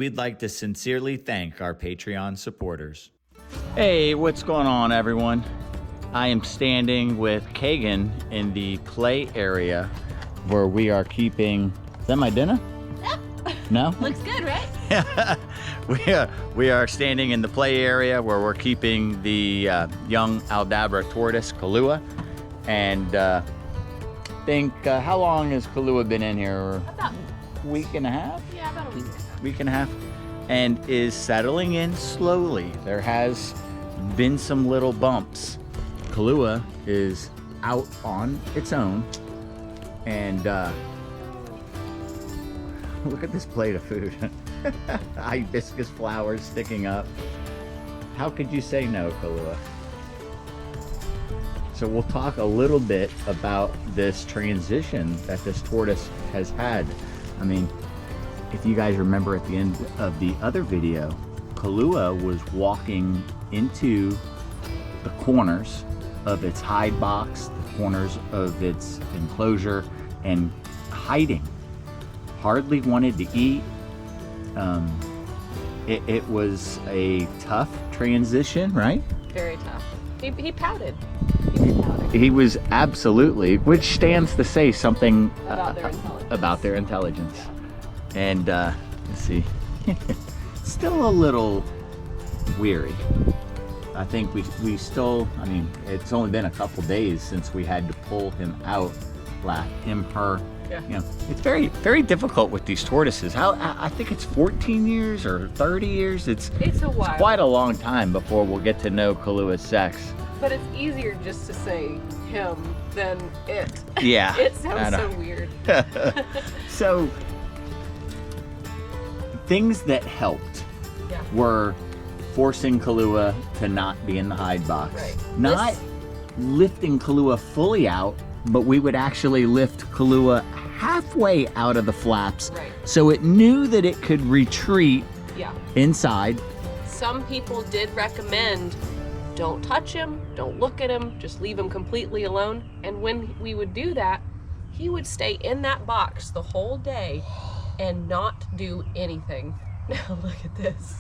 we'd like to sincerely thank our Patreon supporters. Hey, what's going on, everyone? I am standing with Kagan in the play area where we are keeping... Is that my dinner? No? Looks good, right? we are standing in the play area where we're keeping the young Aldabra Tortoise, Kahlua. And how long has Kahlua been in here? About a week and a half? Yeah, about a week. Week and a half. And is settling in slowly. There has been some little bumps. Kahlua is out on its own. And look at this plate of food. Hibiscus flowers sticking up. How could you say no, Kahlua? So we'll talk a little bit about this transition that this tortoise has had. I mean, if you guys remember at the end of the other video, Kahlua was walking into the corners of its hide box, the corners of its enclosure, and hiding. Hardly wanted to eat. It was a tough transition, right? Very tough. He pouted. He was absolutely, which stands to say something about their intelligence. About their intelligence. Yeah. And let's see, still a little weary. I think we still, I mean, it's only been a couple days since we had to pull him out, her. Yeah. You know, it's very, very difficult with these tortoises. I think it's 14 years or 30 years. It's a while. It's quite a long time before we'll get to know Kahlua's sex. But it's easier just to say him than it. Yeah. It sounds so weird. So, things that helped were forcing Kahlua to not be in the hide box. Right. Not lifting Kahlua fully out, but we would actually lift Kahlua halfway out of the flaps, right, so it knew that it could retreat inside. Some people did recommend don't touch him, don't look at him, just leave him completely alone. And when we would do that, he would stay in that box the whole day and not do anything. Now look at this.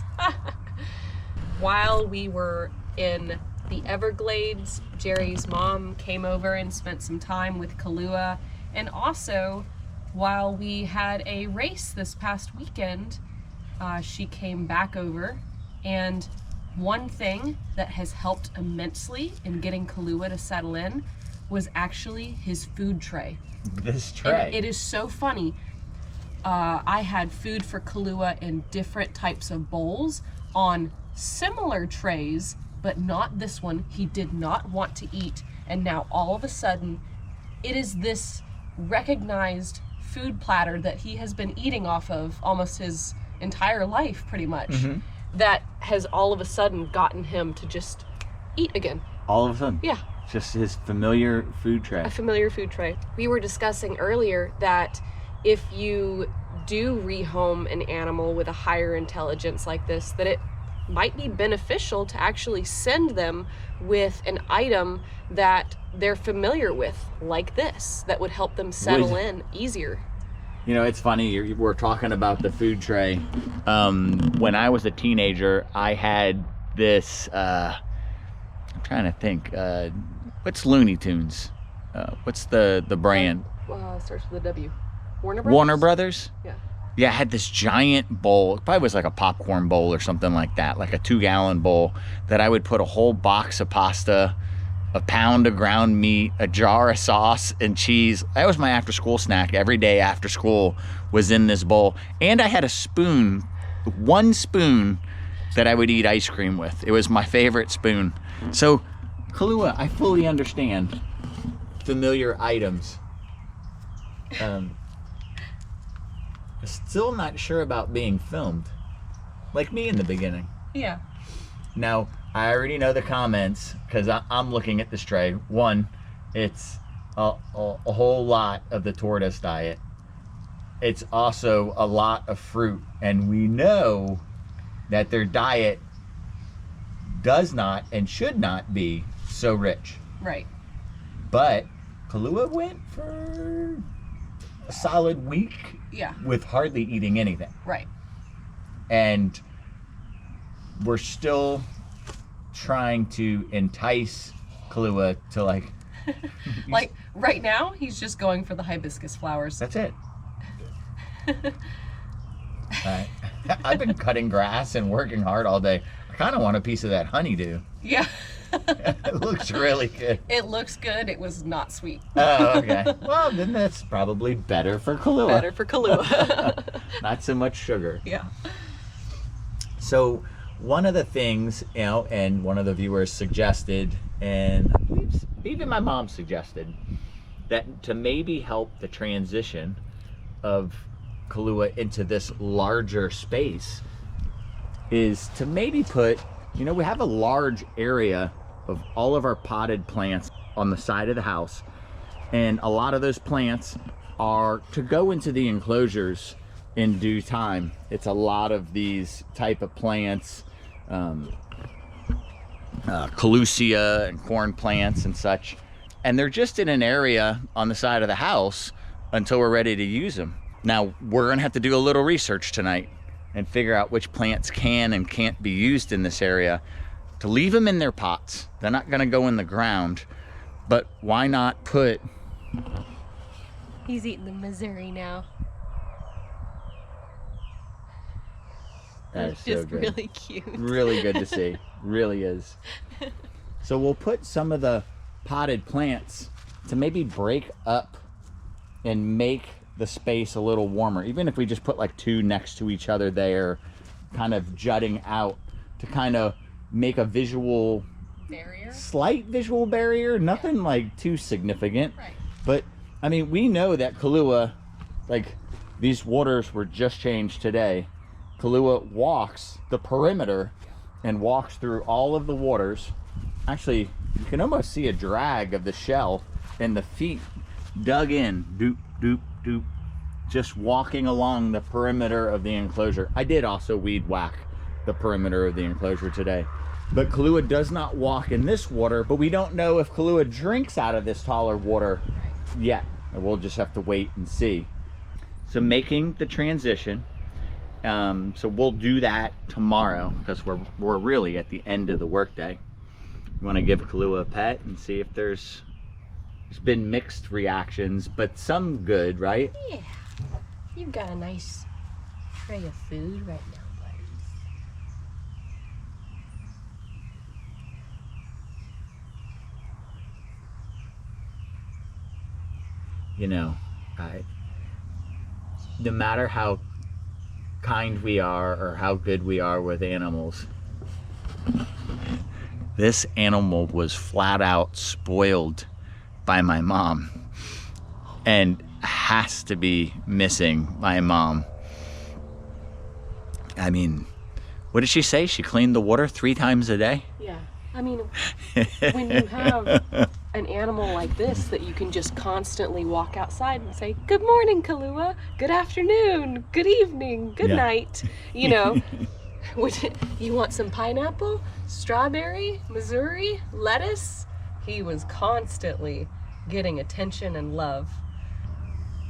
While we were in the Everglades, Jerry's mom came over and spent some time with Kahlua. And also, while we had a race this past weekend, she came back over. And one thing that has helped immensely in getting Kahlua to settle in was actually his food tray. This tray? And it is so funny. I had food for Kahlua in different types of bowls on similar trays, but not this one. He did not want to eat. And now all of a sudden, it is this recognized food platter that he has been eating off of almost his entire life, pretty much, that has all of a sudden gotten him to just eat again. All of a sudden? Yeah. Just his familiar food tray. A familiar food tray. We were discussing earlier that if you do rehome an animal with a higher intelligence like this, that it might be beneficial to actually send them with an item that they're familiar with, like this, that would help them settle in easier. You know, it's funny, we're talking about the food tray. When I was a teenager, I had this, I'm trying to think, what's Looney Tunes? What's the brand? Starts with a W. Warner Brothers? Warner Brothers? Yeah. Yeah, I had this giant bowl. It probably was like a popcorn bowl or something like that, like a 2-gallon bowl, that I would put a whole box of pasta, a pound of ground meat, a jar of sauce and cheese. That was my after-school snack. Every day after school was in this bowl. And I had a spoon, one spoon, that I would eat ice cream with. It was my favorite spoon. So, Kahlua, I fully understand familiar items. Still not sure about being filmed, like me in the beginning. Yeah. Now, I already know the comments because I'm looking at this tray. One, it's a whole lot of the tortoise diet. It's also a lot of fruit, and we know that their diet does not and should not be so rich. Right. But Kahlua went for a solid week Yeah. with hardly eating anything. Right. And we're still trying to entice Kahlua to like like right now he's just going for the hibiscus flowers. That's it. I've been cutting grass and working hard all day. I kind of want a piece of that honeydew. Yeah. It looks really good. It looks good. It was not sweet. Oh, okay. Well, then that's probably better for Kahlua. Better for Kahlua. Not so much sugar. Yeah. So one of the things, you know, and one of the viewers suggested, and even my mom suggested, that to maybe help the transition of Kahlua into this larger space is to maybe put, you know, we have a large area of all of our potted plants on the side of the house, and a lot of those plants are to go into the enclosures in due time. It's a lot of these type of plants, Kahlua and corn plants and such, and they're just in an area on the side of the house until we're ready to use them. Now we're gonna have to do a little research tonight and figure out which plants can and can't be used in this area, to leave them in their pots. They're not gonna go in the ground, but why not put... He's eating the Missouri now. That's so just good. really cute. Really good to see. Really is. So we'll put some of the potted plants to maybe break up and make the space a little warmer. Even if we just put like two next to each other there, kind of jutting out, to kind of make a visual Barrier. slight visual barrier, nothing like too significant. Right. But I mean, we know that Kahlua, like these waters were just changed today. Kahlua walks the perimeter and walks through all of the waters. Actually, you can almost see a drag of the shell and the feet dug in, doop, doop, doop, just walking along the perimeter of the enclosure. I did also weed whack the perimeter of the enclosure today. But Kahlua does not walk in this water, but we don't know if Kahlua drinks out of this taller water yet. We'll just have to wait and see. So making the transition, so we'll do that tomorrow, because we're really at the end of the workday. We want to give Kahlua a pet and see if there's been mixed reactions, but some good, right? Yeah. You've got a nice tray of food right now, buddy. You know, no matter how kind we are or how good we are with animals, this animal was flat out spoiled by my mom and has to be missing my mom. I mean, what did she say? She cleaned the water 3 times a day? Yeah. I mean, when you have an animal like this that you can just constantly walk outside and say, good morning, Kahlua, good afternoon, good evening, good night, you know, you want some pineapple, strawberry, Missouri, lettuce? He was constantly getting attention and love.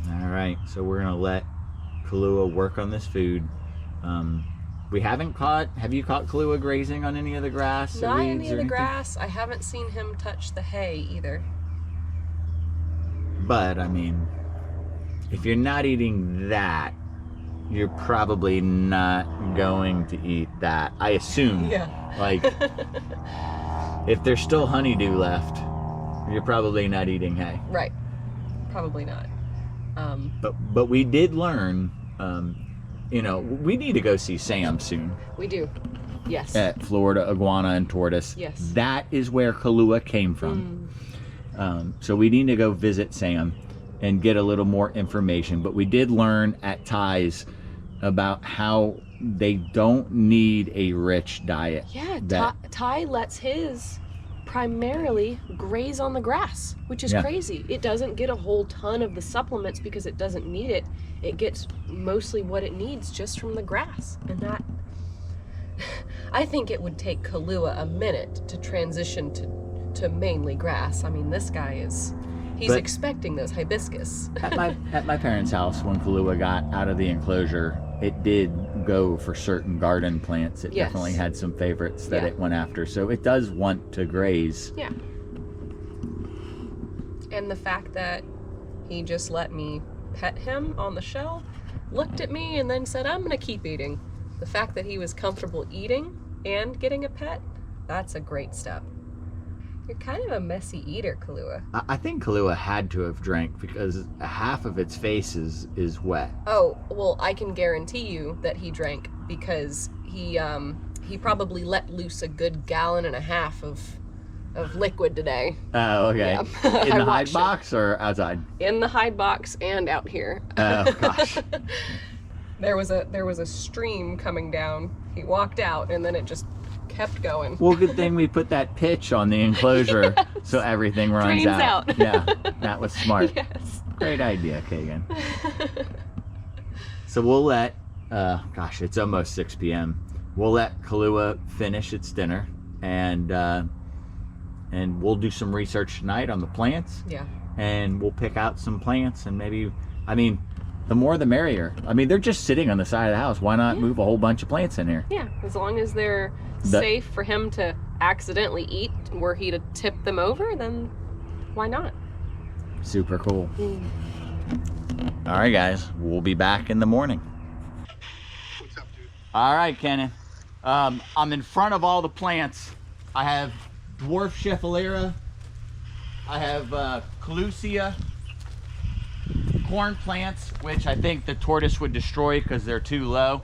All right, so we're gonna let Kahlua work on this food. We haven't caught, have you caught Kahlua grazing on any of the grass? Not or weeds any or of the anything? grass. I haven't seen him touch the hay either. But I mean, if you're not eating that, you're probably not going to eat that. I assume. Yeah. Like, if there's still honeydew left, you're probably not eating hay. Right. Probably not. But we did learn, you know, we need to go see Sam soon. We do. Yes. At Florida Iguana and Tortoise. Yes. That is where Kahlua came from. So we need to go visit Sam and get a little more information. But we did learn at Ty's about how they don't need a rich diet. Yeah, Ty lets his primarily graze on the grass, which is crazy. It doesn't get a whole ton of the supplements because it doesn't need it. It gets mostly what it needs just from the grass. And that, I think it would take Kahlua a minute to transition to mainly grass. I mean, this guy he's expecting those hibiscus. At my parents' house, when Kahlua got out of the enclosure, it did go for certain garden plants. It Yes. definitely had some favorites that Yeah. it went after. So it does want to graze. Yeah. And the fact that he just let me pet him on the shell, looked at me, and then said, I'm gonna keep eating. The fact that he was comfortable eating and getting a pet, that's a great step. You're kind of a messy eater, Kahlua. I think Kahlua had to have drank because half of its face is wet. Oh, well, I can guarantee you that he drank because he probably let loose a good 1.5 gallons of liquid today. Oh, okay. Yeah. In I the hide watched it. box or outside? In the hide box and out here. Oh, gosh. There was a stream coming down. He walked out and then it just kept going. Well, good thing we put that pitch on the enclosure so everything runs Drains out. out. Yeah, that was smart. Yes. Great idea, Kagan. So we'll let, gosh, it's almost 6 p.m. We'll let Kahlua finish its dinner, and we'll do some research tonight on the plants. Yeah. And we'll pick out some plants, and maybe, I mean, the more the merrier. I mean, they're just sitting on the side of the house. Why not move a whole bunch of plants in here? Yeah, as long as they're safe for him to accidentally eat were he to tip them over, then why not? Super cool. All right, guys, we'll be back in the morning. What's up, dude? All right, Kenan. I'm in front of all the plants. I have dwarf schefflera. I have Kahlua, corn plants, which I think the tortoise would destroy because they're too low.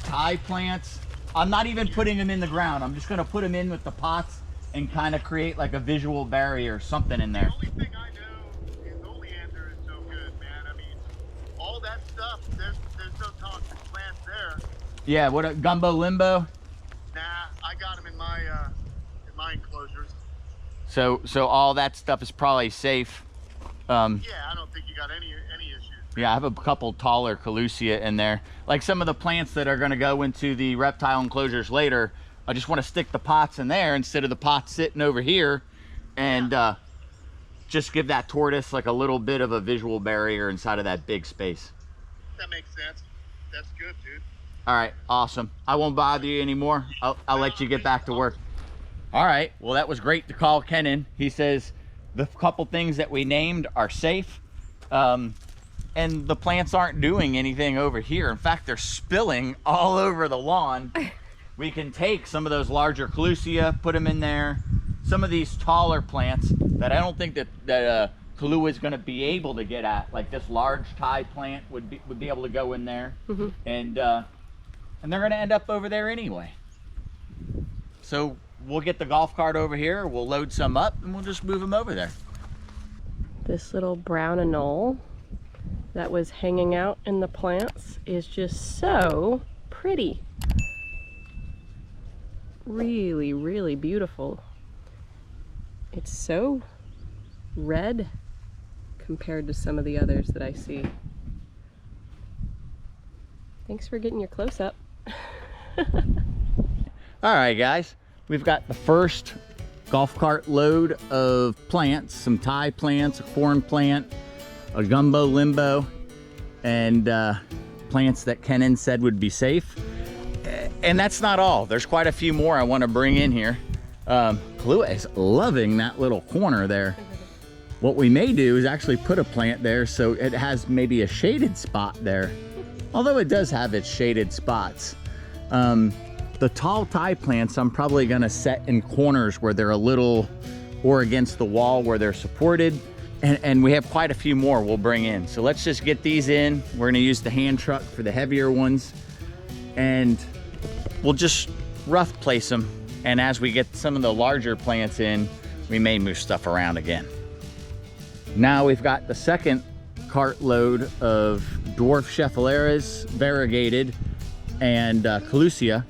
Thai plants. I'm not even putting them in the ground. I'm just going to put them in with the pots and kind of create like a visual barrier or something in there. The only thing I know is oleander is so good, man. I mean, all that stuff, there's no toxic plants there. Yeah, what a gumbo limbo. Nah, I got them in my enclosures. So all that stuff is probably safe. Yeah, I don't think you got any issues. Yeah, I have a couple taller Kahlua in there. Like some of the plants that are going to go into the reptile enclosures later, I just want to stick the pots in there instead of the pots sitting over here, and just give that tortoise like a little bit of a visual barrier inside of that big space. That makes sense. That's good, dude. All right, awesome. I won't bother you anymore. I'll let you get back to work. All right, well, that was great to call Kenan. He says the couple things that we named are safe, and the plants aren't doing anything over here. In fact, they're spilling all over the lawn. We can take some of those larger Kahlua, put them in there. Some of these taller plants that I don't think that Kahlua is going to be able to get at, like this large Thai plant would be able to go in there, and they're going to end up over there anyway. So we'll get the golf cart over here, we'll load some up, and we'll just move them over there. This little brown anole that was hanging out in the plants is just so pretty. Really, really beautiful. It's so red compared to some of the others that I see. Thanks for getting your close-up. All right, guys, we've got the first golf cart load of plants, some Thai plants, a corn plant, a gumbo limbo, and plants that Kenan said would be safe. And that's not all. There's quite a few more I want to bring in here. Kahlua is loving that little corner there. What we may do is actually put a plant there so it has maybe a shaded spot there. Although it does have its shaded spots. The tall Thai plants I'm probably gonna set in corners where they're a little, or against the wall where they're supported. And we have quite a few more we'll bring in. So let's just get these in. We're gonna use the hand truck for the heavier ones. And we'll just rough place them. And as we get some of the larger plants in, we may move stuff around again. Now we've got the second cart load of dwarf scheffleras, variegated, and Kahlua.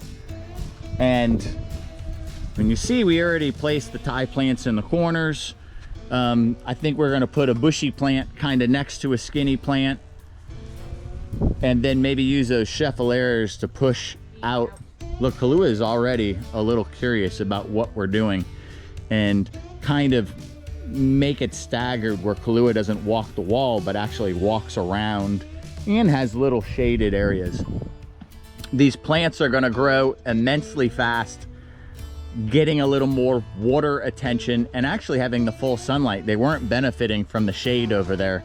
And when you see, we already placed the Thai plants in the corners. I think we're gonna put a bushy plant kind of next to a skinny plant, and then maybe use those scheffleras to push out. Look, Kahlua is already a little curious about what we're doing and kind of make it staggered where Kahlua doesn't walk the wall, but actually walks around and has little shaded areas. These plants are gonna grow immensely fast, getting a little more water attention and actually having the full sunlight. They weren't benefiting from the shade over there.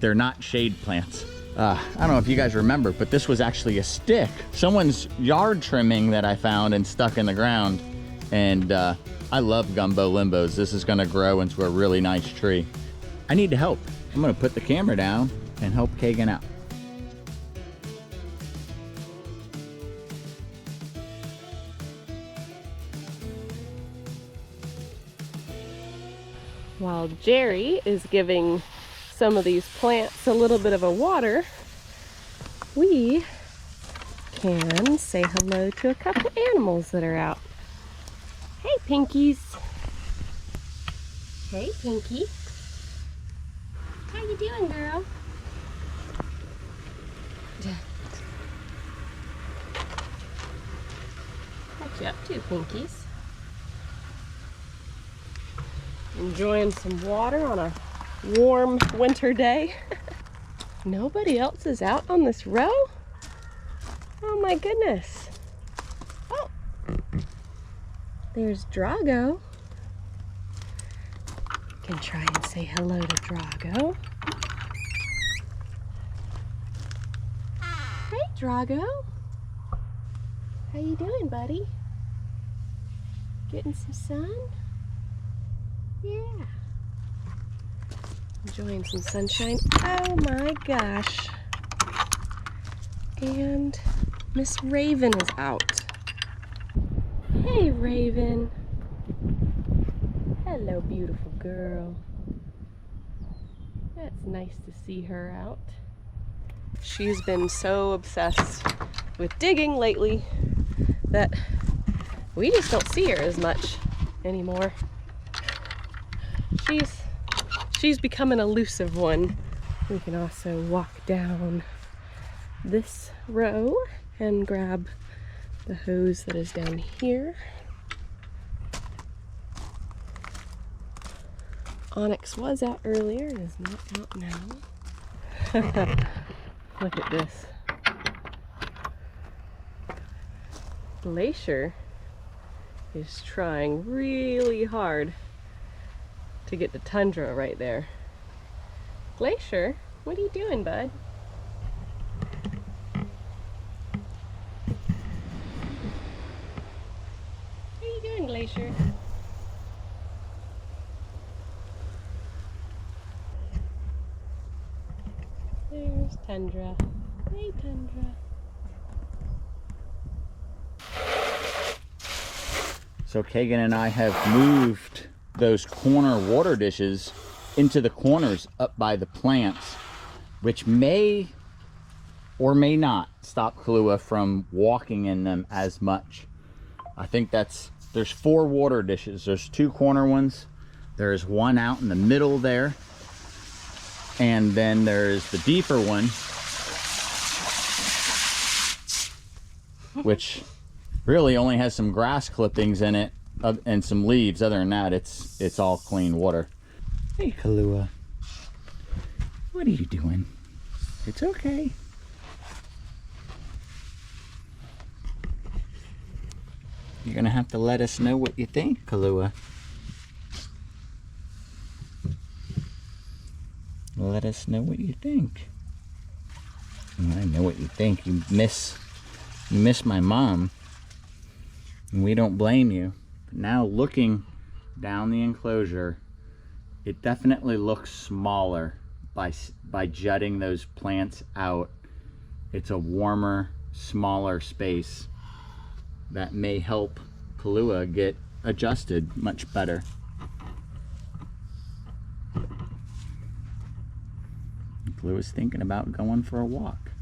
They're not shade plants. I don't know if you guys remember, but this was actually a stick. Someone's yard trimming that I found and stuck in the ground. And I love gumbo limbos. This is gonna grow into a really nice tree. I need to help. I'm gonna put the camera down and help Kagan out. While Jerry is giving some of these plants a little bit of a water, we can say hello to a couple animals that are out. Hey, Pinkies. Hey, Pinky. How you doing, girl? What you up to, Pinkies? Enjoying some water on a warm winter day. Nobody else is out on this row? Oh my goodness. Oh, there's Drago. Can try and say hello to Drago. Hey, Drago. How you doing, buddy? Getting some sun? Yeah. Enjoying some sunshine. Oh my gosh. And Miss Raven is out. Hey, Raven. Hello, beautiful girl. That's nice to see her out. She's been so obsessed with digging lately that we just don't see her as much anymore. She's become an elusive one. We can also walk down this row and grab the hose that is down here. Onyx was out earlier and is not out now. Look at this. Glacier is trying really hard to get the tundra right there. Glacier, what are you doing, bud? What are you doing, Glacier? There's Tundra. Hey, Tundra. So Kagan and I have moved those corner water dishes into the corners up by the plants, which may or may not stop Kahlua from walking in them as much. I think there's 4 water dishes. There's 2 corner ones. There's one out in the middle there. And then there's the deeper one, which really only has some grass clippings in it and some leaves. Other than that, it's all clean water. Hey, Kahlua. What are you doing? It's okay. You're gonna have to let us know what you think, Kahlua. Let us know what you think. I know what you think. You miss my mom, and we don't blame you. But now looking down the enclosure, it definitely looks smaller by jutting those plants out. It's a warmer, smaller space that may help Kahlua get adjusted much better. Kalua's thinking about going for a walk.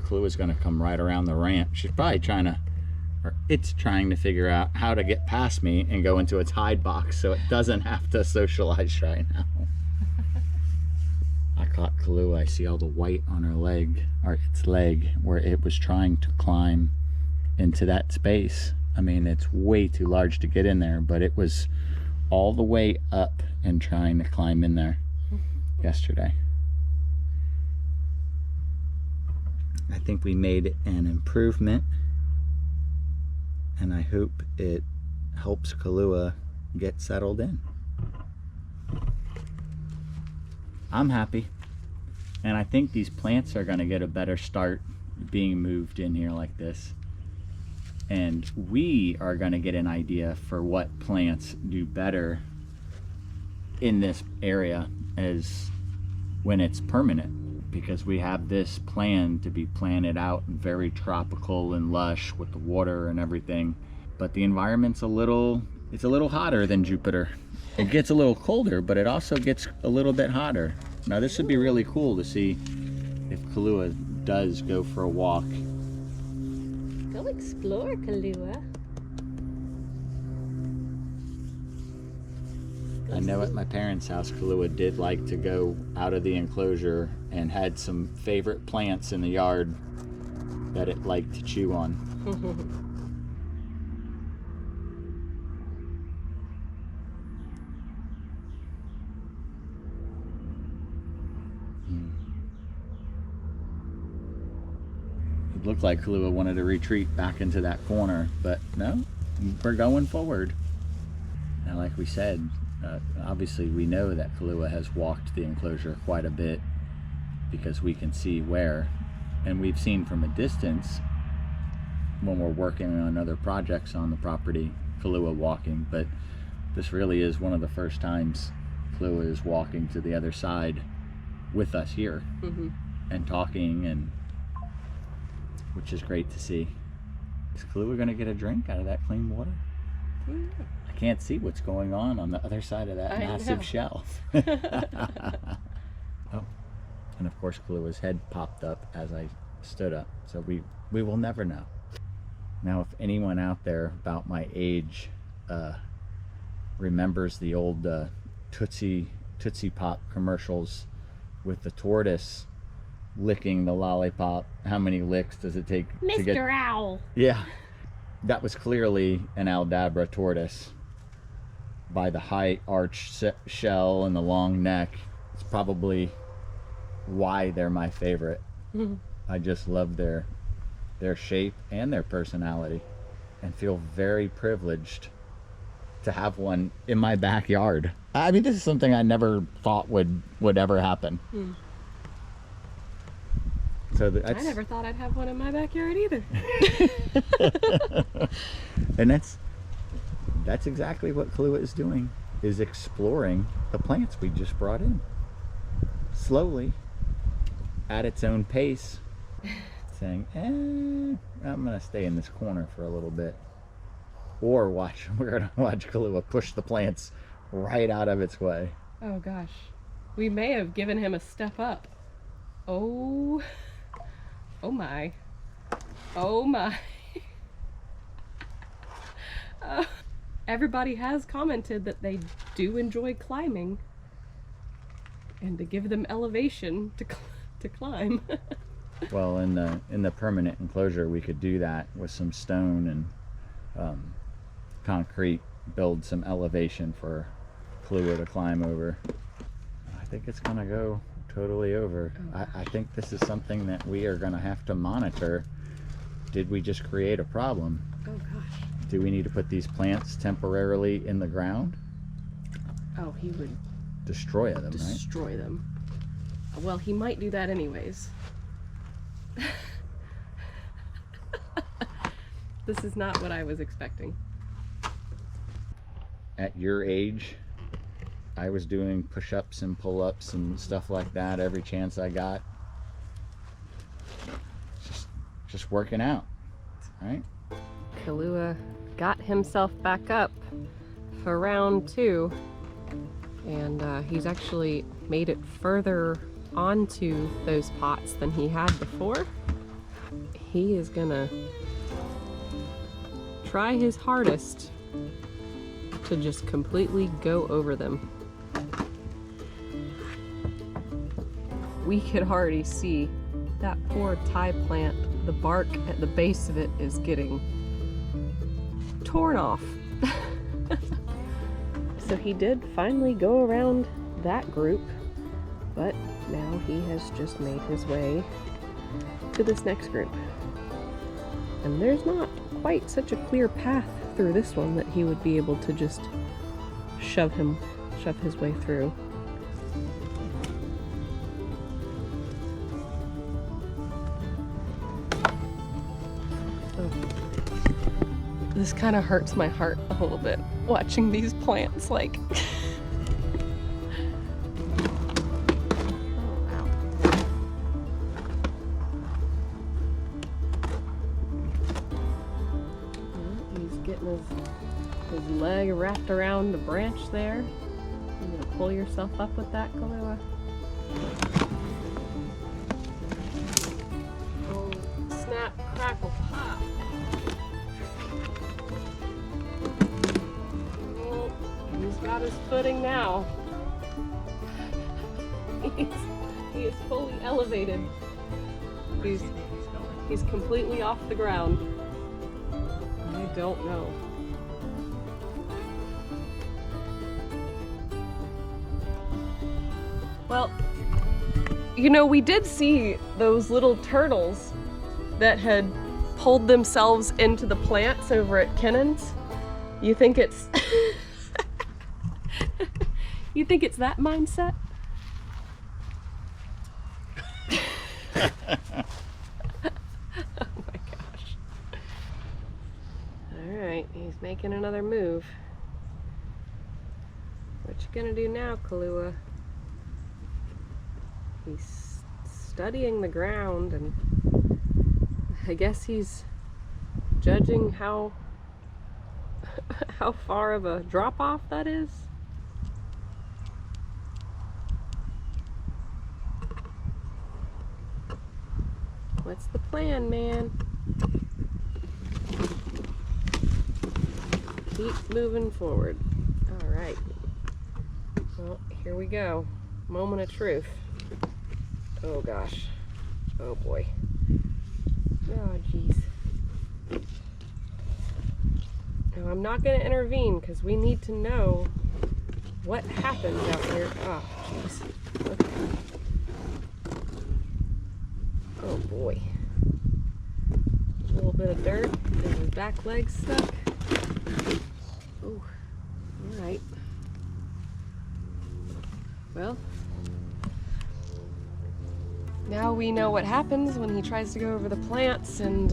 Kalua's gonna come right around the ramp. She's probably it's trying to figure out how to get past me and go into its hide box so it doesn't have to socialize right now. I caught Kahlua. I see all the white on her leg, or its leg, where it was trying to climb into that space. I mean, it's way too large to get in there, but it was all the way up and trying to climb in there yesterday. I think we made an improvement, and I hope it helps Kahlua get settled in. I'm happy, and I think these plants are going to get a better start being moved in here like this, and we are going to get an idea for what plants do better in this area as when it's permanent, because we have this plan to be planted out and very tropical and lush with the water and everything, but the environment's a little hotter than Jupiter. It gets a little colder, but it also gets a little bit hotter. Now this would be really cool to see if Kahlua does go for a walk. Go explore, Kahlua. I know at my parents' house, Kahlua did like to go out of the enclosure and had some favorite plants in the yard that it liked to chew on. It looked like Kahlua wanted to retreat back into that corner, but no, we're going forward. And like we said, obviously we know that Kahlua has walked the enclosure quite a bit because we can see where, and we've seen from a distance when we're working on other projects on the property, Kahlua walking, but this really is one of the first times Kahlua is walking to the other side with us here and talking, and which is great to see. Is Kahlua gonna get a drink out of that clean water? I can't see what's going on the other side of that massive shell. Oh, and of course Kahlua's head popped up as I stood up, so we will never know. Now, if anyone out there about my age remembers the old Tootsie Pop commercials with the tortoise licking the lollipop, how many licks does it take to get... Mr. Owl. Yeah, that was clearly an Aldabra tortoise. By the high arched shell and the long neck, it's probably why they're my favorite. I just love their shape and their personality, and feel very privileged to have one in my backyard. I mean, this is something I never thought would ever happen. So I never thought I'd have one in my backyard either. And that's exactly what Kahlua is doing, is exploring the plants we just brought in. Slowly, at its own pace, saying, I'm gonna stay in this corner for a little bit. Or we're gonna watch Kahlua push the plants right out of its way. Oh gosh. We may have given him a step up. Oh my. Oh my. Everybody has commented that they do enjoy climbing, and to give them elevation to climb. Well, in the permanent enclosure, we could do that with some stone and concrete, build some elevation for Kahlua to climb over. I think it's gonna go totally over. I think this is something that we are gonna have to monitor. Did we just create a problem? Oh gosh. Do we need to put these plants temporarily in the ground? Oh, he would Destroy them, destroy them. Well, he might do that anyways. This is not what I was expecting. At your age, I was doing push-ups and pull-ups and stuff like that every chance I got. Just working out, right? Kahlua got himself back up for round 2, and he's actually made it further onto those pots than he had before. He is gonna try his hardest to just completely go over them. We could already see that poor Thai plant, the bark at the base of it is getting torn off. So he did finally go around that group, but now he has just made his way to this next group. And there's not quite such a clear path through this one that he would be able to just shove his way through. This kind of hurts my heart a little bit, watching these plants like... Oh, ow. He's getting his leg wrapped around the branch there. You gonna pull yourself up with that, Kahlua? Oh, snap, crackle, pop. He's got his footing now. He is fully elevated. He's completely off the ground. I don't know. Well, you know, we did see those little turtles that had pulled themselves into the plants over at Kennan's. You think it's you think it's that mindset? Oh my gosh. All right, he's making another move. What you gonna do now, Kahlua? He's studying the ground, and I guess he's judging how far of a drop-off that is. What's the plan, man? Keep moving forward. All right. Well, here we go. Moment of truth. Oh gosh. Oh boy. Oh jeez. Now I'm not going to intervene because we need to know what happened out here. Oh jeez. Okay. Oh boy. A little bit of dirt. Is his back leg stuck? Oh. Alright. Well, now we know what happens when he tries to go over the plants, and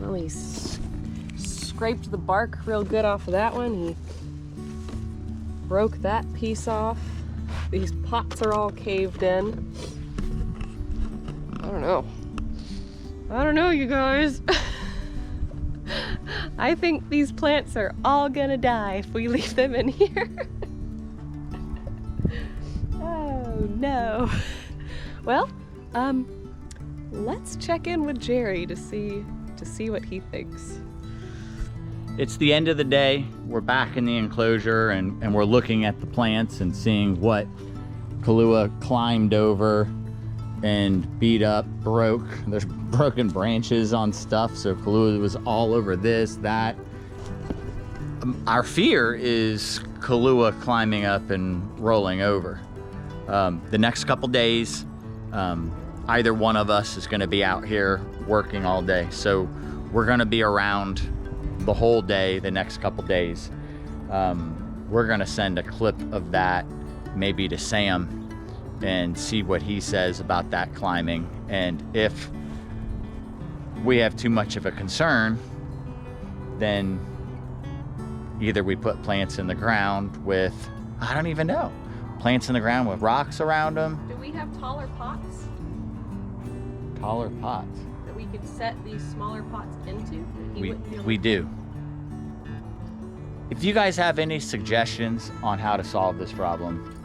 well, he scraped the bark real good off of that one. He broke that piece off. These pots are all caved in. I don't know, you guys. I think these plants are all gonna die if we leave them in here. Oh no. Well, let's check in with Jerry to see what he thinks. It's the end of the day. We're back in the enclosure, and we're looking at the plants and seeing what Kahlua climbed over and beat up, broke. There's broken branches on stuff, so Kahlua was all over this, that. Our fear is Kahlua climbing up and rolling over. The next couple days, either one of us is going to be out here working all day, so we're going to be around the whole day the next couple days. We're going to send a clip of that maybe to Sam and see what he says about that climbing, and if we have too much of a concern, then either we put plants in the ground with, I don't even know, plants in the ground with rocks around them. Do we have taller pots? Taller pots? That we could set these smaller pots into? We do. If you guys have any suggestions on how to solve this problem,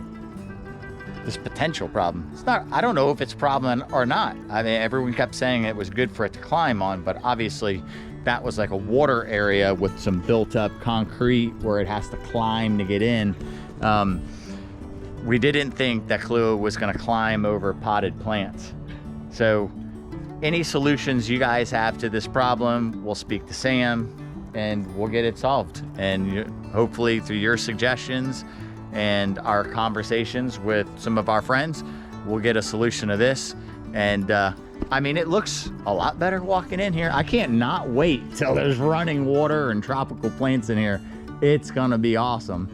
this potential problem, I don't know if it's a problem or not. I mean, everyone kept saying it was good for it to climb on, but obviously that was like a water area with some built up concrete where it has to climb to get in. We didn't think that Kahlua was gonna climb over potted plants. So any solutions you guys have to this problem, we'll speak to Sam and we'll get it solved. And hopefully through your suggestions and our conversations with some of our friends, we'll get a solution to this. And I mean, it looks a lot better walking in here. I can't not wait till there's running water and tropical plants in here. It's gonna be awesome.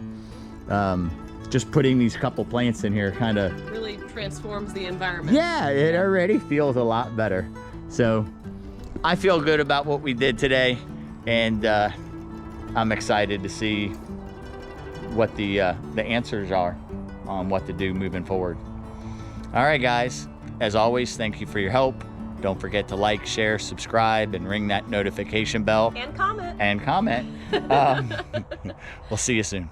Just putting these couple plants in here kind of Really transforms the environment. yeah, it already feels a lot better. So I feel good about what we did today, and I'm excited to see what the answers are on what to do moving forward. All right, guys, as always, thank you for your help. Don't forget to like, share, subscribe, and ring that notification bell. And comment. And comment. We'll see you soon.